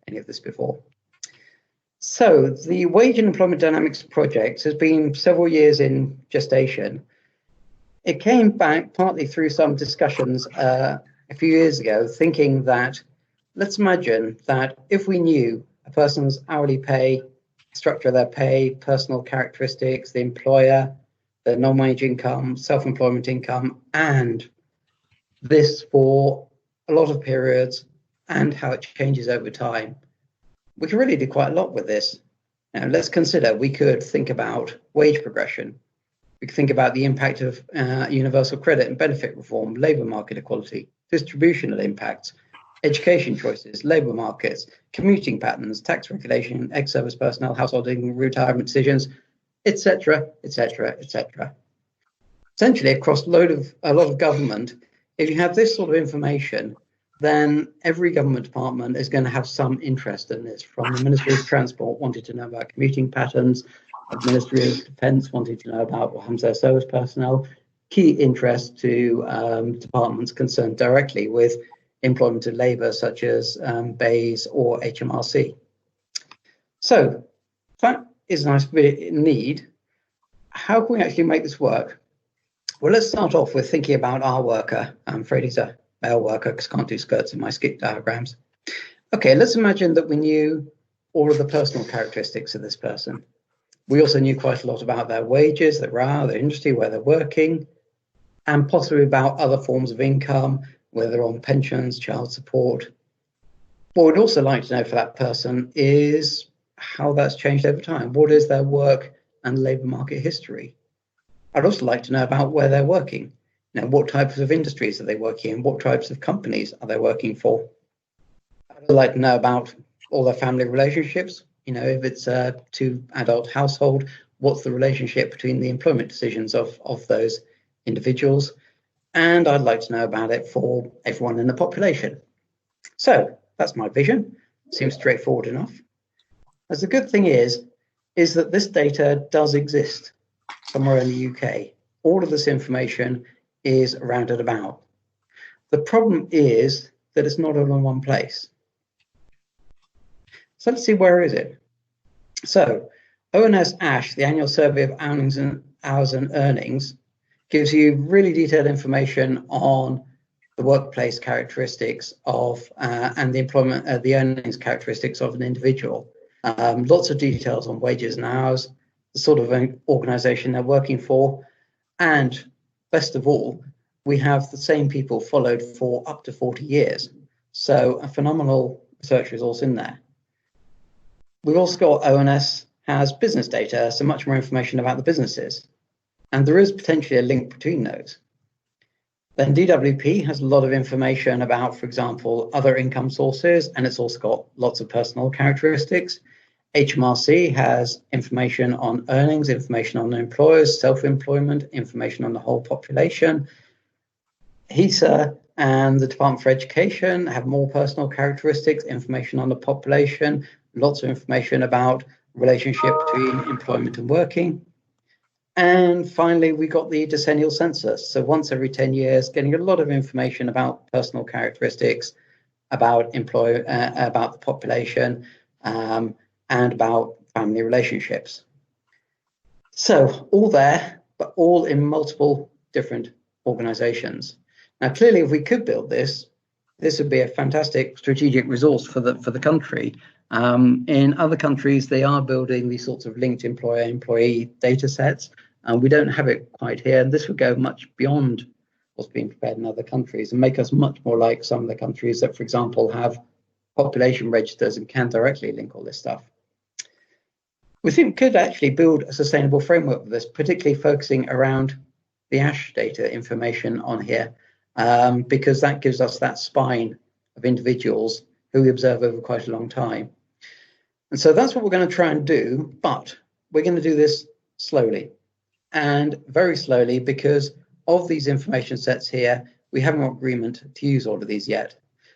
any of this before. So the Wage and Employment Dynamics project has been several years in gestation. It came back partly through some discussions a few years ago, thinking that let's imagine that if we knew a person's hourly pay, structure of their pay, personal characteristics, the employer, the non-wage income, self-employment income, and this for a lot of periods and how it changes over time, we can really do quite a lot with this. Now, let's consider we could think about wage progression. We could think about the impact of universal credit and benefit reform, labour market equality, distributional impacts, education choices, labour markets, commuting patterns, tax regulation, ex-service personnel, householding, retirement decisions, etc., etc., etc. Essentially, across a lot of government, if you have this sort of information, then every government department is going to have some interest in this. From the Ministry of Transport wanting to know about commuting patterns, the Ministry of Defence wanting to know about what happens to their service personnel, key interest to departments concerned directly with employment and labour, such as BEIS or HMRC. So that is a nice need. How can we actually make this work? Well, let's start off with thinking about our worker. I'm afraid he's a male worker because I can't do skirts in my skip diagrams. Okay, let's imagine that we knew all of the personal characteristics of this person. We also knew quite a lot about their wages, their hour, their industry, where they're working, and possibly about other forms of income, whether they're on pensions, child support. What we'd also like to know for that person is how that's changed over time. What is their work and labour market history? I'd also like to know about where they're working. You know, what types of industries are they working in? What types of companies are they working for? I'd like to know about all their family relationships. You know, if it's a two-adult household, what's the relationship between the employment decisions of those individuals? And I'd like to know about it for everyone in the population. So that's my vision. Seems straightforward enough. As the good thing is that this data does exist somewhere in the UK. All of this information is around and about. The problem is that it's not all in one place. So let's see, where is it? So ONS ASHE, the annual survey of hours and earnings, gives you really detailed information on the workplace characteristics of and the employment, the earnings characteristics of an individual. Lots of details on wages and hours, the sort of organisation they're working for, and best of all, we have the same people followed for up to 40 years. So a phenomenal research resource in there. We've also got ONS has business data, so much more information about the businesses. And there is potentially a link between those. Then DWP has a lot of information about, for example, other income sources, and it's also got lots of personal characteristics. HMRC has information on earnings, information on employers, self-employment, information on the whole population. HESA and the Department for Education have more personal characteristics, information on the population, lots of information about relationship between employment and working. And finally, we got the decennial census. So once every 10 years, getting a lot of information about personal characteristics, about about the population, and about family relationships. So all there, but all in multiple different organizations. Now, clearly, if we could build this, this would be a fantastic strategic resource for the country. In other countries, they are building these sorts of linked employer-employee data sets. We don't have it quite here. And this would go much beyond what's being prepared in other countries and make us much more like some of the countries that, for example, have population registers and can directly link all this stuff. We think we could actually build a sustainable framework for this, particularly focusing around the ASHE data information on here, because that gives us that spine of individuals who we observe over quite a long time. And so that's what we're going to try and do, but we're going to do this slowly and very slowly because of these information sets here, we haven't got agreement to use all of these yet.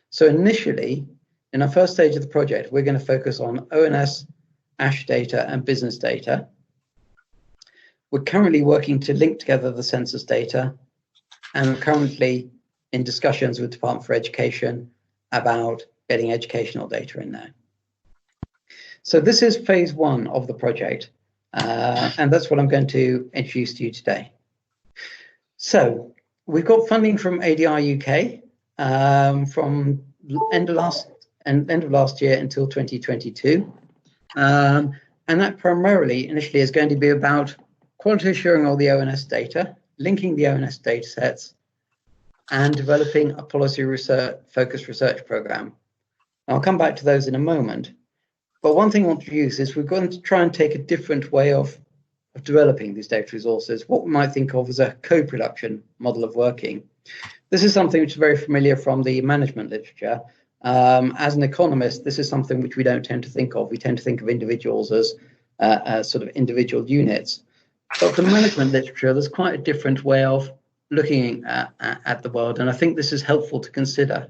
So initially, in our first stage of the project, we're going to focus on ONS, ASHE data and business data. We're currently working to link together the census data, and we're currently in discussions with the Department for Education about getting educational data in there. So this is phase one of the project, and that's what I'm going to introduce to you today. So we've got funding from ADI UK from end of last year until 2022. And that primarily initially is going to be about quality assuring all the ONS data, linking the ONS datasets, and developing a policy focused research program. I'll come back to those in a moment. But one thing I want to use is we're going to try and take a different way of developing these data resources, what we might think of as a co-production model of working. This is something which is very familiar from the management literature. As an economist, this is something which we don't tend to think of. We tend to think of individuals as sort of individual units. But for management literature, there's quite a different way of looking at the world, and I think this is helpful to consider.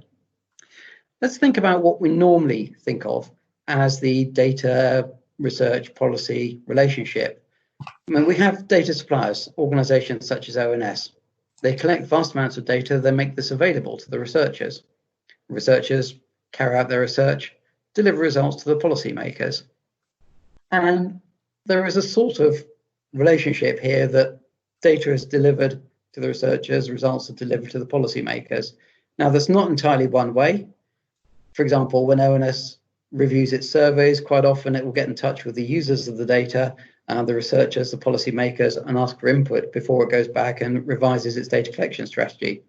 Let's think about what we normally think of as the data research policy relationship. I mean, we have data suppliers, organizations such as ONS. They collect vast amounts of data, they make this available to the researchers. Researchers carry out their research, deliver results to the policymakers. And there is a sort of relationship here that data is delivered to the researchers, results are delivered to the policymakers. Now, that's not entirely one way. For example, when ONS reviews its surveys, quite often it will get in touch with the users of the data, the researchers, the policymakers, and ask for input before it goes back and revises its data collection strategy.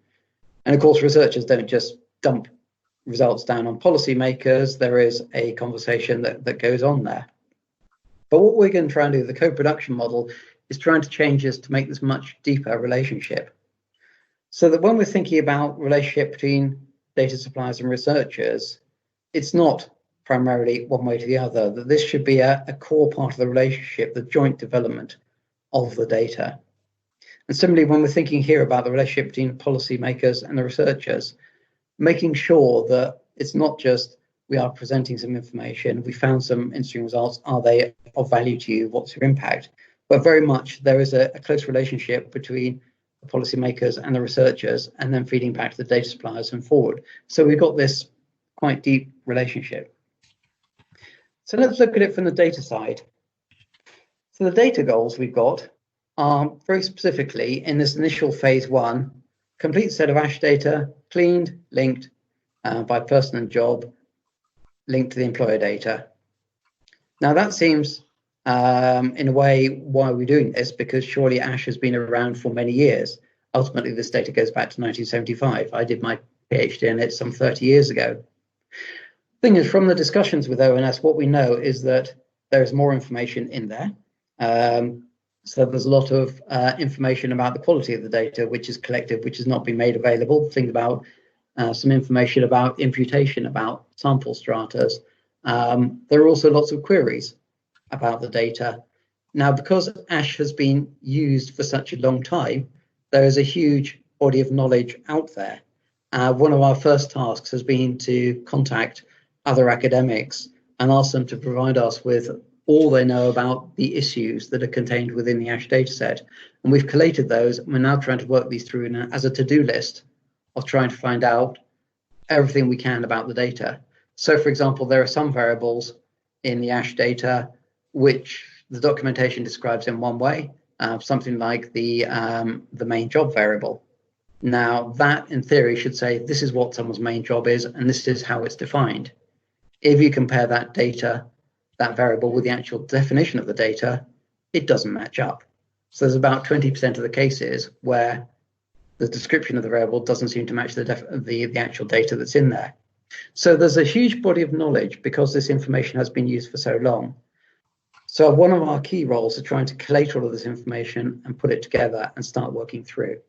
And of course, researchers don't just dump results down on policymakers. There is a conversation that goes on there. But what we're going to try and do, the co-production model, is trying to change this to make this much deeper relationship. So that when we're thinking about relationship between data suppliers and researchers, it's not primarily one way to the other, that this should be a core part of the relationship, the joint development of the data. And similarly, when we're thinking here about the relationship between policymakers and the researchers, making sure that it's not just we are presenting some information, we found some interesting results, are they of value to you, what's your impact? But very much there is a close relationship between the policymakers and the researchers, and then feeding back to the data suppliers and forward. So we've got this quite deep relationship. So let's look at it from the data side. So the data goals we've got are very specifically in this initial phase one, complete set of ASHE data, cleaned, linked by person and job, linked to the employer data. Now that seems in a way why we're doing this, because surely ASHE has been around for many years. Ultimately, this data goes back to 1975. I did my PhD in it some 30 years ago. Thing is, from the discussions with ONS, what we know is that there is more information in there. So there's a lot of information about the quality of the data, which is collected, which has not been made available. Think about some information about imputation, about sample stratas. There are also lots of queries about the data. Now, because ASHE has been used for such a long time, there is a huge body of knowledge out there. One of our first tasks has been to contact other academics and ask them to provide us with all they know about the issues that are contained within the ASHE dataset. And we've collated those, and we're now trying to work these through as a to-do list of trying to find out everything we can about the data. So, for example, there are some variables in the ASHE data which the documentation describes in one way, something like the main job variable. Now, that in theory should say this is what someone's main job is, and this is how it's defined. If you compare that data, that variable, with the actual definition of the data, it doesn't match up. So there's about 20% of the cases where the description of the variable doesn't seem to match the actual data that's in there. So there's a huge body of knowledge because this information has been used for so long. So one of our key roles is trying to collate all of this information and put it together and start working through.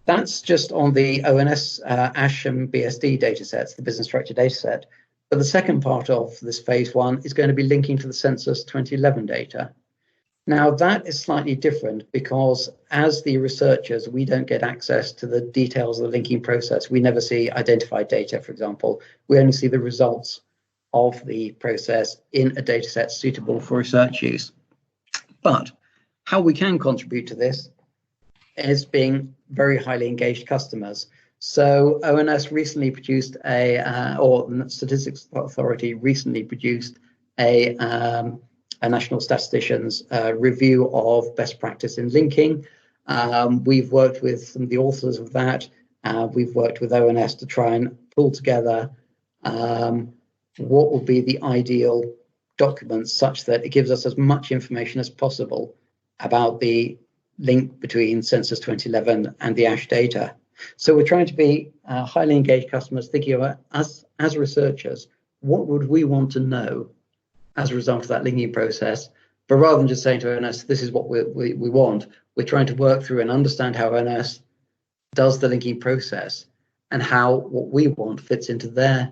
That's just on the ONS, ASHE and BSD datasets, the business structure dataset. But the second part of this phase one is going to be linking to the Census 2011 data. Now, that is slightly different because as the researchers, we don't get access to the details of the linking process. We never see identified data, for example. We only see the results of the process in a dataset suitable for research use. But how we can contribute to this is being very highly engaged customers. So ONS recently produced or the Statistics Authority recently produced a national statistician's review of best practice in linking. We've worked with some of the authors of that. We've worked with ONS to try and pull together what would be the ideal document such that it gives us as much information as possible about the link between Census 2011 and the ASHE data. So we're trying to be highly engaged customers, thinking about us as researchers, what would we want to know as a result of that linking process? But rather than just saying to ONS, this is what we want, we're trying to work through and understand how ONS does the linking process and how what we want fits into their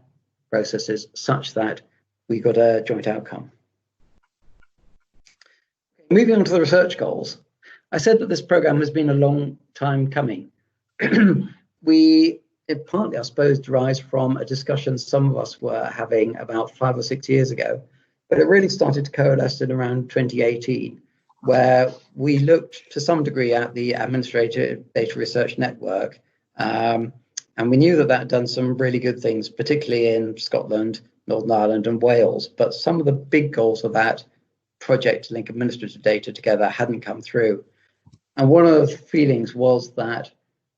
processes such that we got a joint outcome. Moving on to the research goals. I said that this program has been a long time coming. It partly, I suppose, derives from a discussion some of us were having about 5 or 6 years ago, but it really started to coalesce in around 2018, where we looked to some degree at the Administrative Data Research Network, and we knew that that had done some really good things, particularly in Scotland, Northern Ireland and Wales, but some of the big goals of that project to link administrative data together hadn't come through. And one of the feelings was that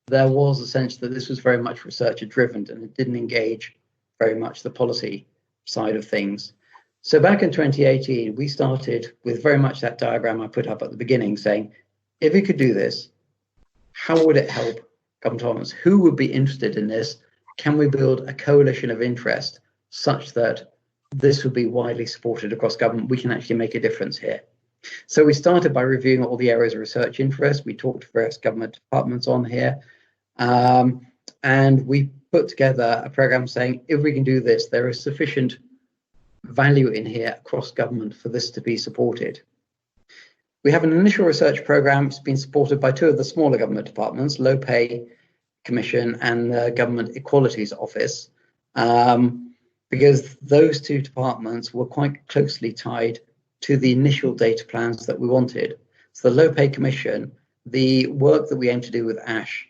there was a sense that this was very much researcher driven and it didn't engage very much the policy side of things. So back in 2018, we started with very much that diagram I put up at the beginning saying, if we could do this, how would it help government departments? Who would be interested in this? Can we build a coalition of interest such that this would be widely supported across government? We can actually make a difference here. So we started by reviewing all the areas of research interest. We talked to various government departments on here. And we put together a program saying, if we can do this, there is sufficient value in here across government for this to be supported. We have an initial research program. It's been supported by 2 of the smaller government departments, Low Pay Commission and the Government Equalities Office, because those 2 departments were quite closely tied to the initial data plans that we wanted. So the Low Pay Commission, the work that we aim to do with ASHE,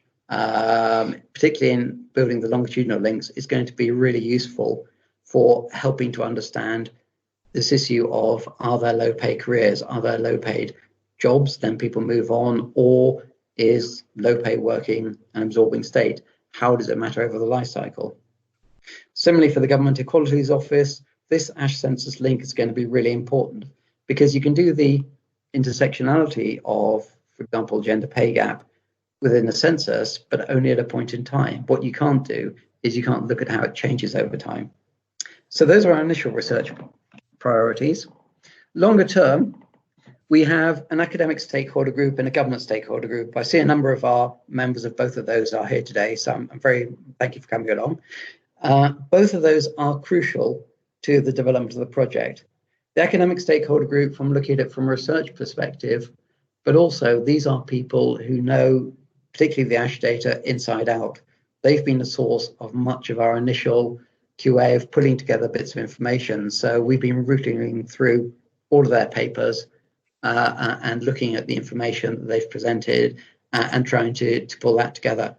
particularly in building the longitudinal links, is going to be really useful for helping to understand this issue of, are there low pay careers? Are there low paid jobs? Then people move on, or is low pay working an absorbing state? How does it matter over the life cycle? Similarly, for the Government Equalities Office, this ASHE census link is going to be really important because you can do the intersectionality of, for example, gender pay gap within the census, but only at a point in time. What you can't do is you can't look at how it changes over time. So those are our initial research priorities. Longer term, we have an academic stakeholder group and a government stakeholder group. I see a number of our members of both of those are here today, so I'm thank you for coming along. Both of those are crucial to the development of the project. The academic stakeholder group, from looking at it from a research perspective, but also these are people who know particularly the ASHE data inside out. They've been the source of much of our initial QA of pulling together bits of information. So we've been routing through all of their papers and looking at the information that they've presented and trying to pull that together.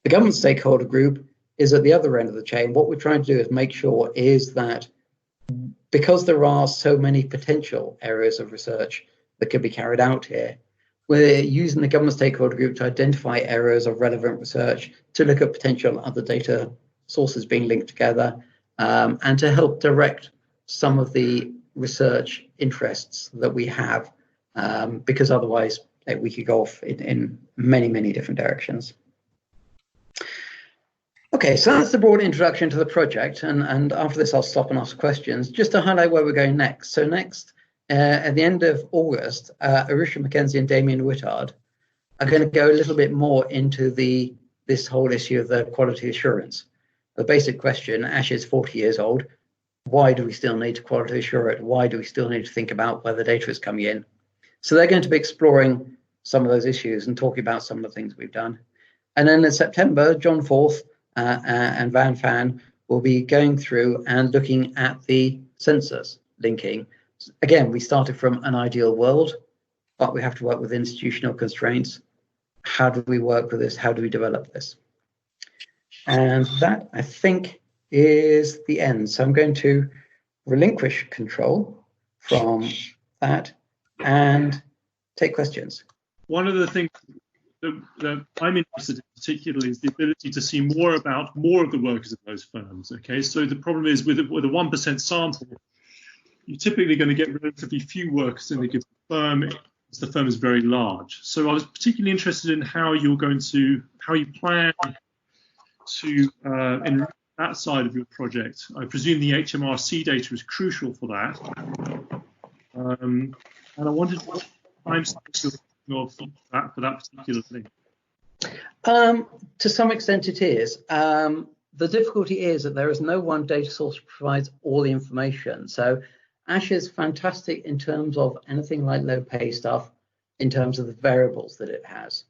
The government stakeholder group is at the other end of the chain. What we're trying to do is make sure is that because there are so many potential areas of research that can be carried out here, we're using the government stakeholder group to identify areas of relevant research, to look at potential other data sources being linked together, and to help direct some of the research interests that we have, because otherwise we could go off in many, many different directions. Okay, so that's the broad introduction to the project, and after this I'll stop and ask questions, just to highlight where we're going next. So next, at the end of August, Arusha Mackenzie and Damien Whittard are going to go a little bit more into this whole issue of the quality assurance. The basic question, ASHE is 40 years old. Why do we still need to quality assure it? Why do we still need to think about where the data is coming in? So they're going to be exploring some of those issues and talking about some of the things we've done. And then in September, John Forth and Van Fan will be going through and looking at the census linking. Again, we started from an ideal world, but we have to work with institutional constraints. How do we work with this? How do we develop this? And that, I think, is the end. So I'm going to relinquish control from that and take questions. One of the things that I'm interested in particularly is the ability to see more about more of the workers of those firms. Okay, so the problem is with a 1% sample, you're typically going to get relatively few workers in a given firm. The firm is very large. So I was particularly interested in how you plan to enrich that side of your project. I presume the HMRC data is crucial for that. And I wondered what time scale you're thinking of for that particular thing. To some extent it is. The difficulty is that there is no one data source that provides all the information. So ASHE is fantastic in terms of anything like low pay stuff, in terms of the variables that it has.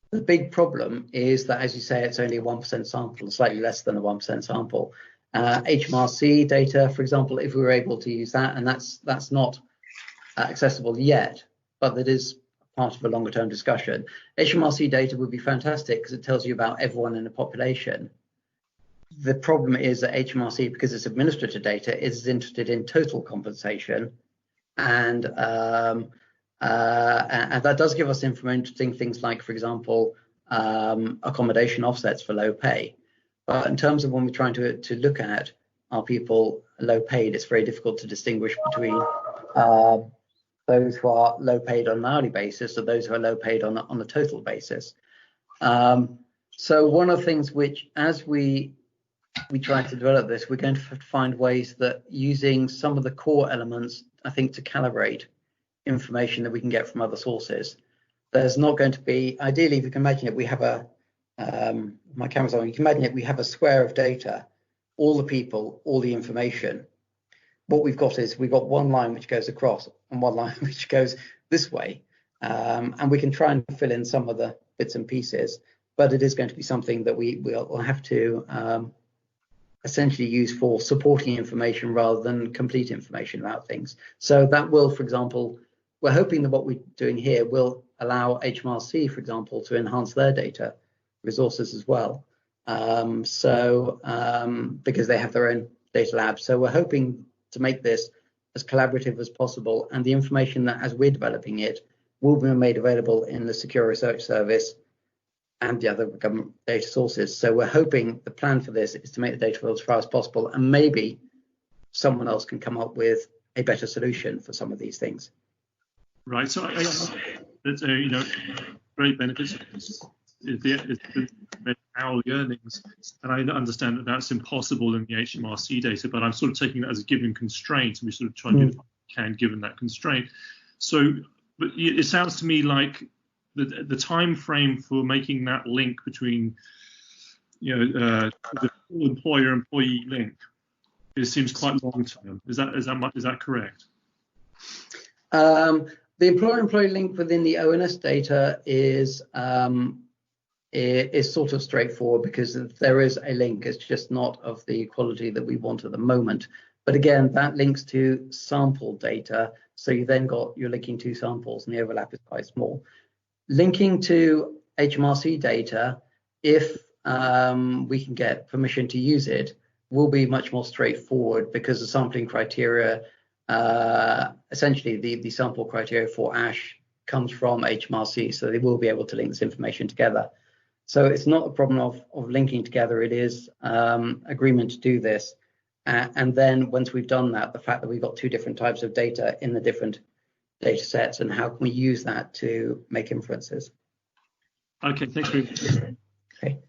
The big problem is that, as you say, it's only a 1% sample, slightly less than a 1% sample. HMRC data, for example, if we were able to use that, and that's not accessible yet, but that is part of a longer term discussion. HMRC data would be fantastic because it tells you about everyone in the population. The problem is that HMRC, because it's administrative data, is interested in total compensation, and that does give us interesting things like, for example, accommodation offsets for low pay. But in terms of when we're trying to look at are people low paid, it's very difficult to distinguish between those who are low paid on an hourly basis or those who are low paid on a total basis. So one of the things which, as we try to develop this, we're going to have to find ways that using some of the core elements, I think, to calibrate information that we can get from other sources. There's not going to be, ideally, if you can imagine it, we have my camera's on, you can imagine it, we have a square of data, all the people, all the information. What we've got is we've got one line which goes across and one line which goes this way. And we can try and fill in some of the bits and pieces, but it is going to be something that we'll have to essentially use for supporting information rather than complete information about things. So that will, for example, we're hoping that what we're doing here will allow HMRC, for example, to enhance their data resources as well. Because they have their own data labs. So we're hoping to make this as collaborative as possible, and the information that, as we're developing it, will be made available in the Secure Research Service and the other government data sources. So we're hoping the plan for this is to make the data available as far as possible, and maybe someone else can come up with a better solution for some of these things. Right. So that's great benefits is the hourly earnings, and I understand that that's impossible in the HMRC data, but I'm sort of taking that as a given constraint, and we sort of try and do what we can given that constraint. So, but it sounds to me like the time frame for making that link between, the employer-employee link, it seems quite long term. Is that correct? The employer-employee link within the ONS data is sort of straightforward because there is a link. It's just not of the quality that we want at the moment. But again, that links to sample data. So you're linking two samples, and the overlap is quite small. Linking to HMRC data, if we can get permission to use it, will be much more straightforward because the sampling criteria, essentially the sample criteria for ASHE comes from HMRC, so they will be able to link this information together. So it's not a problem of linking together, it is agreement to do this. And then once we've done that, the fact that we've got two different types of data in the different data sets, and how can we use that to make inferences. Okay, thanks very much. Okay.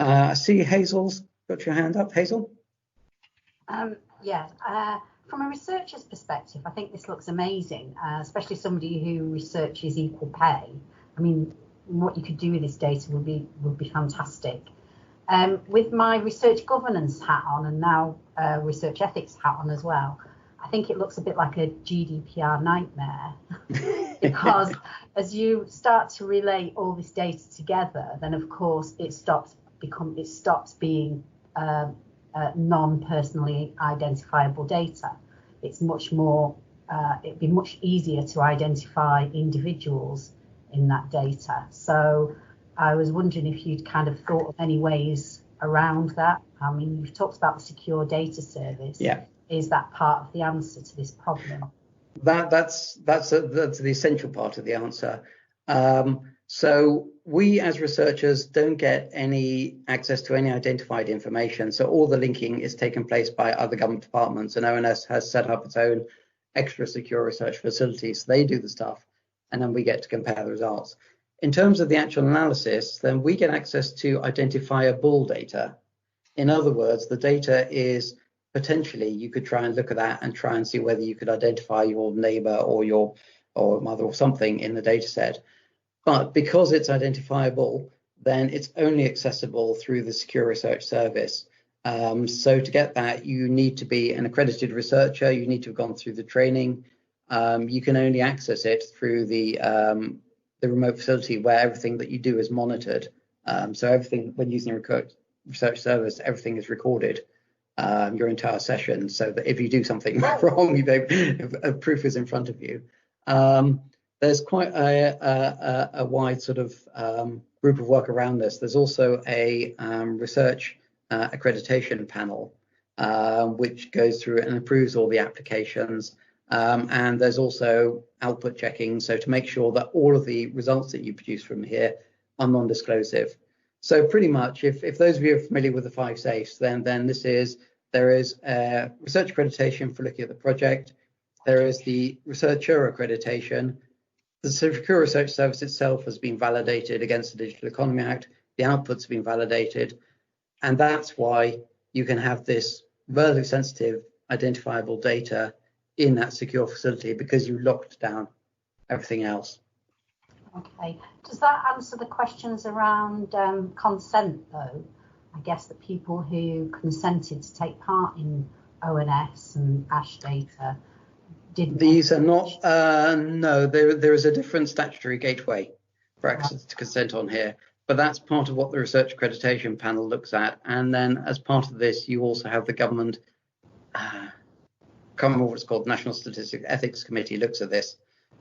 I see Hazel's got your hand up. Hazel? Yeah. From a researcher's perspective, I think this looks amazing, especially somebody who researches equal pay. I mean, what you could do with this data would be fantastic. With my research governance hat on, and now research ethics hat on as well, I think it looks a bit like a GDPR nightmare because as you start to relate all this data together, then of course it stops being non-personally identifiable data. It's much more, it'd be much easier to identify individuals in that data. So I was wondering if you'd kind of thought of any ways around that? I mean, you've talked about the secure data service. Yeah. Is that part of the answer to this problem? That's the essential part of the answer. So we as researchers don't get any access to any identified information. So all the linking is taken place by other government departments, and ONS has set up its own extra secure research facilities. They do the stuff, and then we get to compare the results. In terms of the actual analysis, then we get access to identifiable data. In other words, the data is potentially, you could try and look at that and try and see whether you could identify your neighbor or your mother or something in the data set. But because it's identifiable, then it's only accessible through the Secure Research Service. So to get that, you need to be an accredited researcher. You need to have gone through the training. You can only access it through the remote facility where everything that you do is monitored. So everything, when using a research service, everything is recorded, your entire session, so that if you do something wrong, a proof is in front of you. There's quite a wide sort of group of work around this. There's also a research accreditation panel, which goes through and approves all the applications. And there's also output checking, so to make sure that all of the results that you produce from here are non-disclosive. So pretty much, if those of you are familiar with the 5 safes, then there is research accreditation for looking at the project. There is the researcher accreditation. The Secure Research Service itself has been validated against the Digital Economy Act. The outputs have been validated. And that's why you can have this relatively sensitive, identifiable data in that secure facility, because you locked down everything else. Okay. Does that answer the questions around consent, though? I guess that people who consented to take part in ONS and ASHE data didn't. These are not, no, there is a different statutory gateway for access to consent on here, but that's part of what the Research Accreditation Panel looks at. And then as part of this, you also have the government, I can't remember what it's called, National Statistics Ethics Committee looks at this.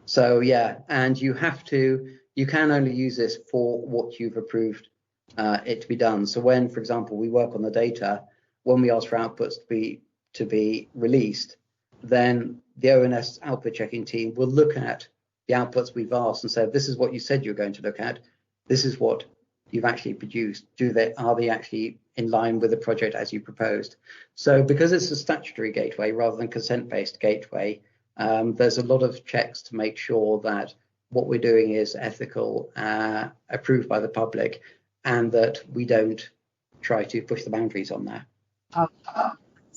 So yeah, and you can only use this for what you've approved it to be done. So when, for example, we work on the data, when we ask for outputs to be released, then the ONS output checking team will look at the outputs we've asked and say, this is what you said you're going to look at. This is what you've actually produced. Are they actually in line with the project as you proposed? So because it's a statutory gateway rather than consent-based gateway, there's a lot of checks to make sure that what we're doing is ethical, approved by the public, and that we don't try to push the boundaries on that. Oh,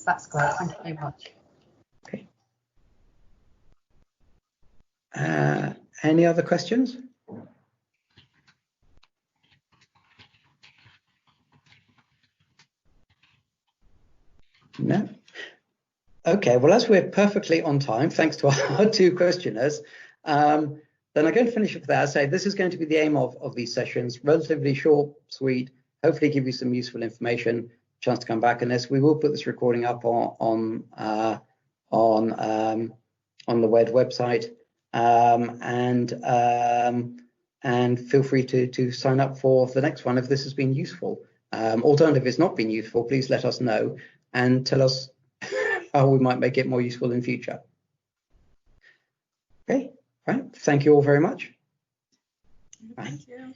that's great. Thank you very much. Okay. Any other questions? No? Okay, well, as we're perfectly on time, thanks to our 2 questioners, then I'm going to finish up with that. I say this is going to be the aim of these sessions, relatively short, sweet, hopefully give you some useful information, chance to come back on this. We will put this recording up on the WED website, and feel free to sign up for the next one if this has been useful. Alternatively, if it's not been useful, please let us know and tell us how we might make it more useful in future. Okay, right. Thank you all very much. Bye. Thank you.